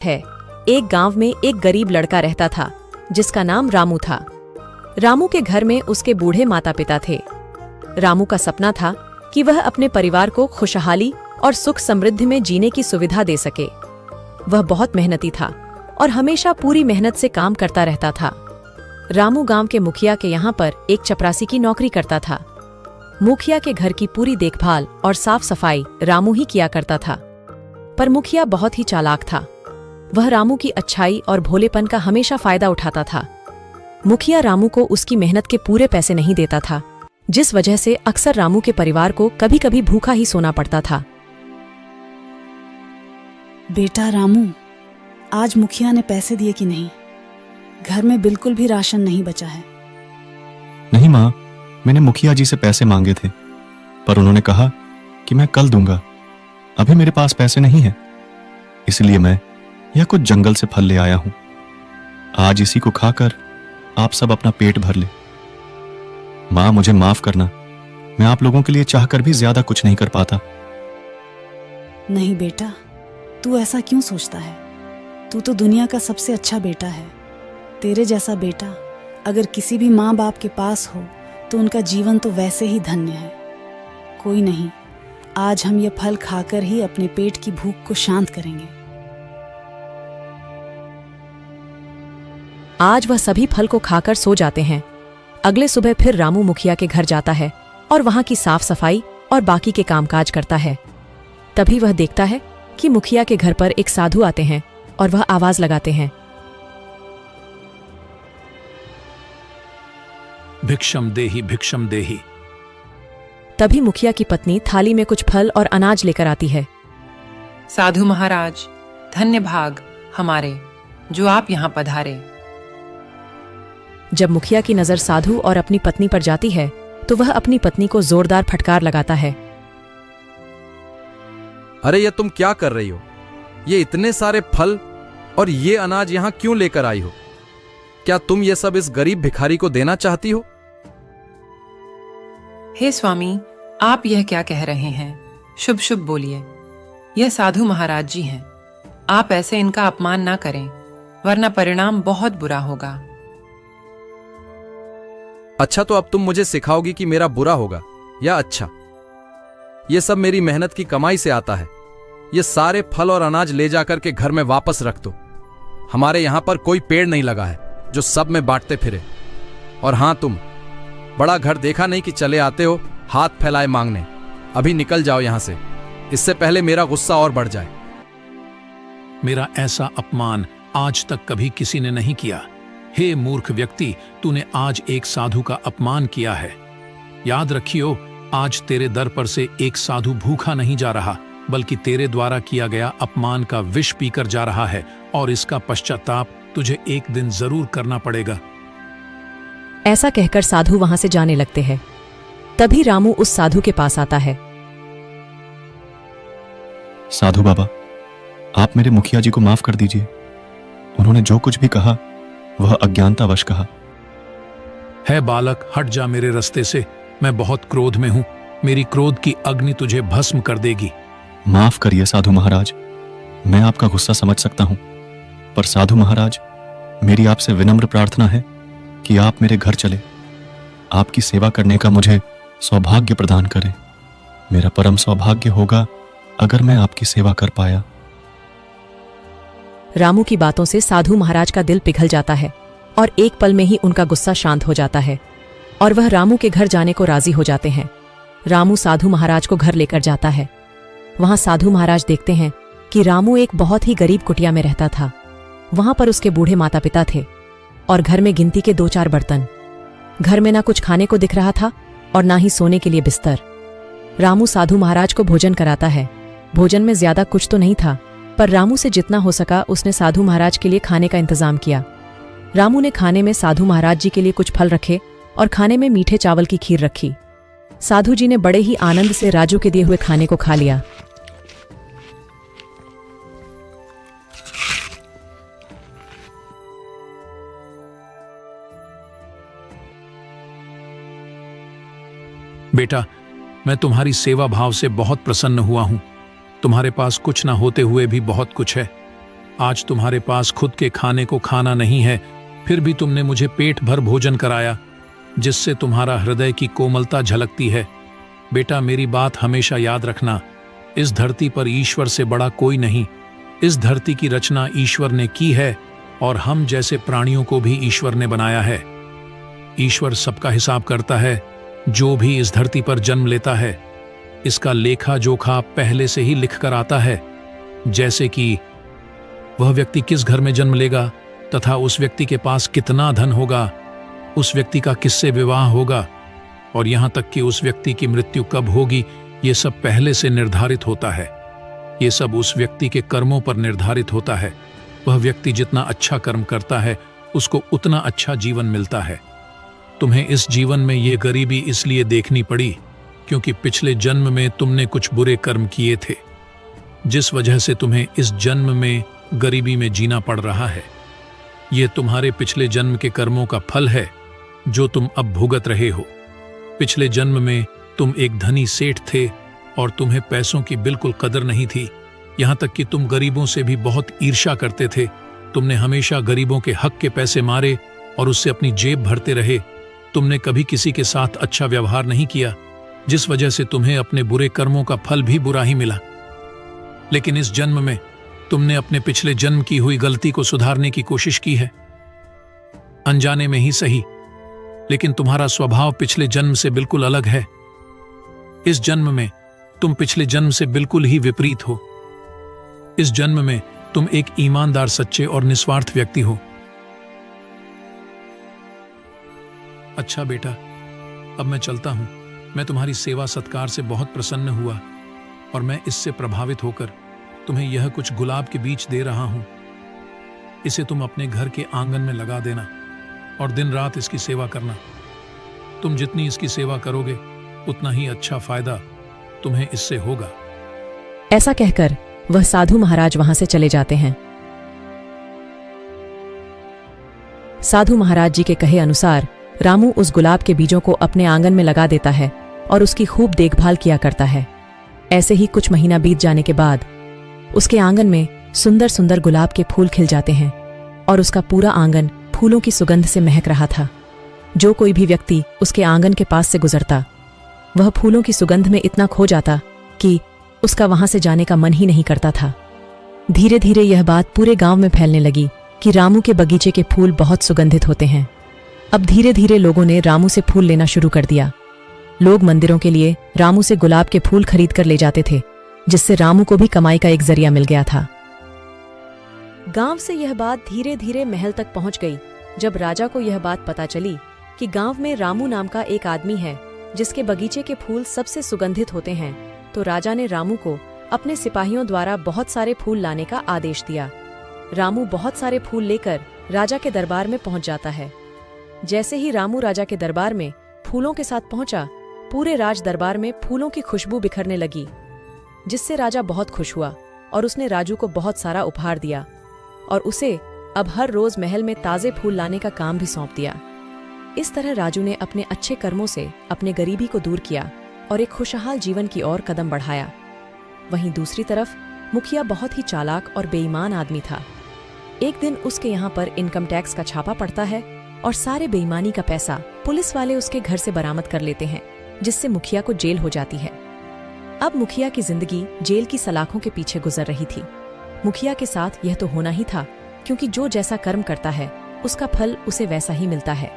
है। एक गांव में एक गरीब लड़का रहता था जिसका नाम रामू था। रामू के घर में उसके बूढ़े माता पिता थे। रामू का सपना था कि वह अपने परिवार को खुशहाली और सुख समृद्धि में जीने की सुविधा दे सके। वह बहुत मेहनती था और हमेशा पूरी मेहनत से काम करता रहता था। रामू गांव के मुखिया के यहाँ पर एक चपरासी की नौकरी करता था। मुखिया के घर की पूरी देखभाल और साफ सफाई रामू ही किया करता था। पर मुखिया बहुत ही चालाक था। वह रामू की अच्छाई और भोलेपन का हमेशा फायदा उठाता था। मुखिया रामू को उसकी मेहनत के पूरे पैसे नहीं देता था, जिस वजह से अक्सर रामू के परिवार को कभी कभी भूखा ही सोना पड़ता था। बेटा रामू, आज मुखिया ने पैसे दिए कि नहीं? घर में बिल्कुल भी राशन नहीं बचा है। नहीं माँ, मैंने मुखिया जी से पैसे मांगे थे, पर उन्होंने कहा कि मैं कल दूंगा। अभी मेरे पास पैसे नहीं है, इसलिए मैं यह कुछ जंगल से फल ले आया हूं। आज इसी को खाकर आप सब अपना पेट भर ले। माँ, मुझे माफ करना, मैं आप लोगों के लिए चाहकर भी ज्यादा कुछ नहीं कर पाता। नहीं बेटा, तू ऐसा क्यों सोचता है? तू तो दुनिया का सबसे अच्छा बेटा है। तेरे जैसा बेटा अगर किसी भी माँ बाप के पास हो तो उनका जीवन तो वैसे ही धन्य है। कोई नहीं, आज हम ये फल खाकर ही अपने पेट की भूख को शांत करेंगे। आज वह सभी फल को खाकर सो जाते हैं। अगले सुबह फिर रामू मुखिया के घर जाता है और वहां की साफ सफाई और बाकी के कामकाज करता है। तभी वह देखता है कि मुखिया के घर पर एक साधु आते हैं और वह आवाज लगाते हैं, भिक्षम देहि भिक्षम देहि। तभी मुखिया की पत्नी थाली में कुछ फल और अनाज लेकर आती है। साधु महाराज, धन्य भाग हमारे जो आप यहाँ पधारे। जब मुखिया की नजर साधु और अपनी पत्नी पर जाती है तो वह अपनी पत्नी को जोरदार फटकार लगाता है। अरे ये तुम क्या कर रही हो? ये इतने सारे फल और ये अनाज यहाँ क्यों लेकर आई हो? क्या तुम ये सब इस गरीब भिखारी को देना चाहती हो? हे स्वामी, आप यह क्या कह रहे हैं? शुभ शुभ बोलिए। यह साधु महाराज जी हैं। आप ऐसे इनका अपमान ना करें, वरना परिणाम बहुत बुरा होगा। अच्छा, तो अब तुम मुझे सिखाओगी कि मेरा बुरा होगा या अच्छा? ये सब मेरी मेहनत की कमाई से आता है। ये सारे फल और अनाज ले जाकर के घर में वापस रख दो। हमारे यहां पर कोई पेड़ नहीं लगा है जो सब में बांटते फिरे। और हां, तुम बड़ा घर देखा नहीं कि चले आते हो हाथ फैलाए मांगने। अभी निकल जाओ यहां से, इससे पहले मेरा गुस्सा और बढ़ जाए। मेरा ऐसा अपमान आज तक कभी किसी ने नहीं किया। हे मूर्ख व्यक्ति, तूने आज एक साधु का अपमान किया है। याद रखियो, आज तेरे दर पर से एक साधु भूखा नहीं जा रहा, बल्कि तेरे द्वारा किया गया अपमान का विष पीकर जा रहा है, और इसका पश्चाताप तुझे एक दिन जरूर करना पड़ेगा। ऐसा कहकर साधु वहां से जाने लगते हैं। तभी रामू उस साधु के पास आता है। साधु बाबा, आप मेरे मुखिया जी को माफ कर दीजिए। उन्होंने जो कुछ भी कहा वह अज्ञानतावश कहा। है बालक, हट जा मेरे रास्ते से। मैं बहुत क्रोध में हूं। मेरी क्रोध की अग्नि तुझे भस्म कर देगी। माफ करिए साधु महाराज, मैं आपका गुस्सा समझ सकता हूं, पर साधु महाराज, मेरी आपसे विनम्र प्रार्थना है कि आप मेरे घर चले। आपकी सेवा करने का मुझे सौभाग्य प्रदान करें। मेरा परम सौभाग्य होगा अगर मैं आपकी सेवा कर पाया। रामू की बातों से साधु महाराज का दिल पिघल जाता है और एक पल में ही उनका गुस्सा शांत हो जाता है और वह रामू के घर जाने को राजी हो जाते हैं। रामू साधु महाराज को घर लेकर जाता है। वहां साधु महाराज देखते हैं कि रामू एक बहुत ही गरीब कुटिया में रहता था। वहां पर उसके बूढ़े माता पिता थे और घर में गिनती के 2-4 बर्तन। घर में ना कुछ खाने को दिख रहा था और ना ही सोने के लिए बिस्तर। रामू साधु महाराज को भोजन कराता है। भोजन में ज्यादा कुछ तो नहीं था, पर रामू से जितना हो सका उसने साधु महाराज के लिए खाने का इंतजाम किया। रामू ने खाने में साधु महाराज जी के लिए कुछ फल रखे और खाने में मीठे चावल की खीर रखी। साधु जी ने बड़े ही आनंद से राजू के दिए हुए खाने को खा लिया। बेटा, मैं तुम्हारी सेवा भाव से बहुत प्रसन्न हुआ हूं। तुम्हारे पास कुछ ना होते हुए भी बहुत कुछ है। आज तुम्हारे पास खुद के खाने को खाना नहीं है, फिर भी तुमने मुझे पेट भर भोजन कराया, जिससे तुम्हारा हृदय की कोमलता झलकती है। बेटा, मेरी बात हमेशा याद रखना, इस धरती पर ईश्वर से बड़ा कोई नहीं। इस धरती की रचना ईश्वर ने की है और हम जैसे प्राणियों को भी ईश्वर ने बनाया है। ईश्वर सबका हिसाब करता है, जो भी इस धरती पर जन्म लेता है इसका लेखा जोखा पहले से ही लिख कर आता है। जैसे कि वह व्यक्ति किस घर में जन्म लेगा तथा उस व्यक्ति के पास कितना धन होगा, उस व्यक्ति का किससे विवाह होगा और यहां तक कि उस व्यक्ति की मृत्यु कब होगी, ये सब पहले से निर्धारित होता है। ये सब उस व्यक्ति के कर्मों पर निर्धारित होता है। वह व्यक्ति जितना अच्छा कर्म करता है उसको उतना अच्छा जीवन मिलता है। तुम्हें इस जीवन में ये गरीबी इसलिए देखनी पड़ी क्योंकि पिछले जन्म में तुमने कुछ बुरे कर्म किए थे, जिस वजह से तुम्हें इस जन्म में गरीबी में जीना पड़ रहा है। ये तुम्हारे पिछले जन्म के कर्मों का फल है जो तुम अब भुगत रहे हो। पिछले जन्म में तुम एक धनी सेठ थे और तुम्हें पैसों की बिल्कुल कदर नहीं थी, यहां तक कि तुम गरीबों से भी बहुत ईर्ष्या करते थे। तुमने हमेशा गरीबों के हक के पैसे मारे और उससे अपनी जेब भरते रहे। तुमने कभी किसी के साथ अच्छा व्यवहार नहीं किया, जिस वजह से तुम्हें अपने बुरे कर्मों का फल भी बुरा ही मिला। लेकिन इस जन्म में तुमने अपने पिछले जन्म की हुई गलती को सुधारने की कोशिश की है, अनजाने में ही सही, लेकिन तुम्हारा स्वभाव पिछले जन्म से बिल्कुल अलग है। इस जन्म में तुम पिछले जन्म से बिल्कुल ही विपरीत हो। इस जन्म में तुम एक ईमानदार, सच्चे और निस्वार्थ व्यक्ति हो। अच्छा बेटा, अब मैं चलता हूं। मैं तुम्हारी सेवा सत्कार से बहुत प्रसन्न हुआ और मैं इससे प्रभावित होकर तुम्हें यह कुछ गुलाब के बीज दे रहा हूं। इसे तुम अपने घर के आंगन में लगा देना और दिन रात इसकी सेवा करना। तुम जितनी इसकी सेवा करोगे उतना ही अच्छा फायदा तुम्हें इससे होगा। ऐसा कहकर वह साधु महाराज वहां से चले जाते हैं। साधु महाराज जी के कहे अनुसार रामू उस गुलाब के बीजों को अपने आंगन में लगा देता है और उसकी खूब देखभाल किया करता है। ऐसे ही कुछ महीना बीत जाने के बाद उसके आंगन में सुंदर सुंदर गुलाब के फूल खिल जाते हैं और उसका पूरा आंगन फूलों की सुगंध से महक रहा था। जो कोई भी व्यक्ति उसके आंगन के पास से गुजरता वह फूलों की सुगंध में इतना खो जाता कि उसका वहां से जाने का मन ही नहीं करता था। धीरे धीरे यह बात पूरे गांव में फैलने लगी कि रामू के बगीचे के फूल बहुत सुगंधित होते हैं। अब धीरे धीरे लोगों ने रामू से फूल लेना शुरू कर दिया। लोग मंदिरों के लिए रामू से गुलाब के फूल खरीद कर ले जाते थे, जिससे रामू को भी कमाई का एक जरिया मिल गया था। गांव से यह बात धीरे धीरे महल तक पहुंच गई। जब राजा को यह बात पता चली कि गांव में रामू नाम का एक आदमी है जिसके बगीचे के फूल सबसे सुगंधित होते हैं, तो राजा ने रामू को अपने सिपाहियों द्वारा बहुत सारे फूल लाने का आदेश दिया। रामू बहुत सारे फूल लेकर राजा के दरबार में पहुंच जाता है। जैसे ही रामू राजा के दरबार में फूलों के साथ पहुंचा, पूरे राज दरबार में फूलों की खुशबू बिखरने लगी, जिससे राजा बहुत खुश हुआ और उसने राजू को बहुत सारा उपहार दिया और उसे अब हर रोज महल में ताजे फूल लाने का काम भी सौंप दिया। इस तरह राजू ने अपने अच्छे कर्मों से अपने गरीबी को दूर किया और एक खुशहाल जीवन की ओर कदम बढ़ाया। वहीं दूसरी तरफ मुखिया बहुत ही चालाक और बेईमान आदमी था। एक दिन उसके यहाँ पर इनकम टैक्स का छापा पड़ता है और सारे बेईमानी का पैसा पुलिस वाले उसके घर से बरामद कर लेते हैं, जिससे मुखिया को जेल हो जाती है। अब मुखिया की जिंदगी जेल की सलाखों के पीछे गुजर रही थी। मुखिया के साथ यह तो होना ही था, क्योंकि जो जैसा कर्म करता है उसका फल उसे वैसा ही मिलता है।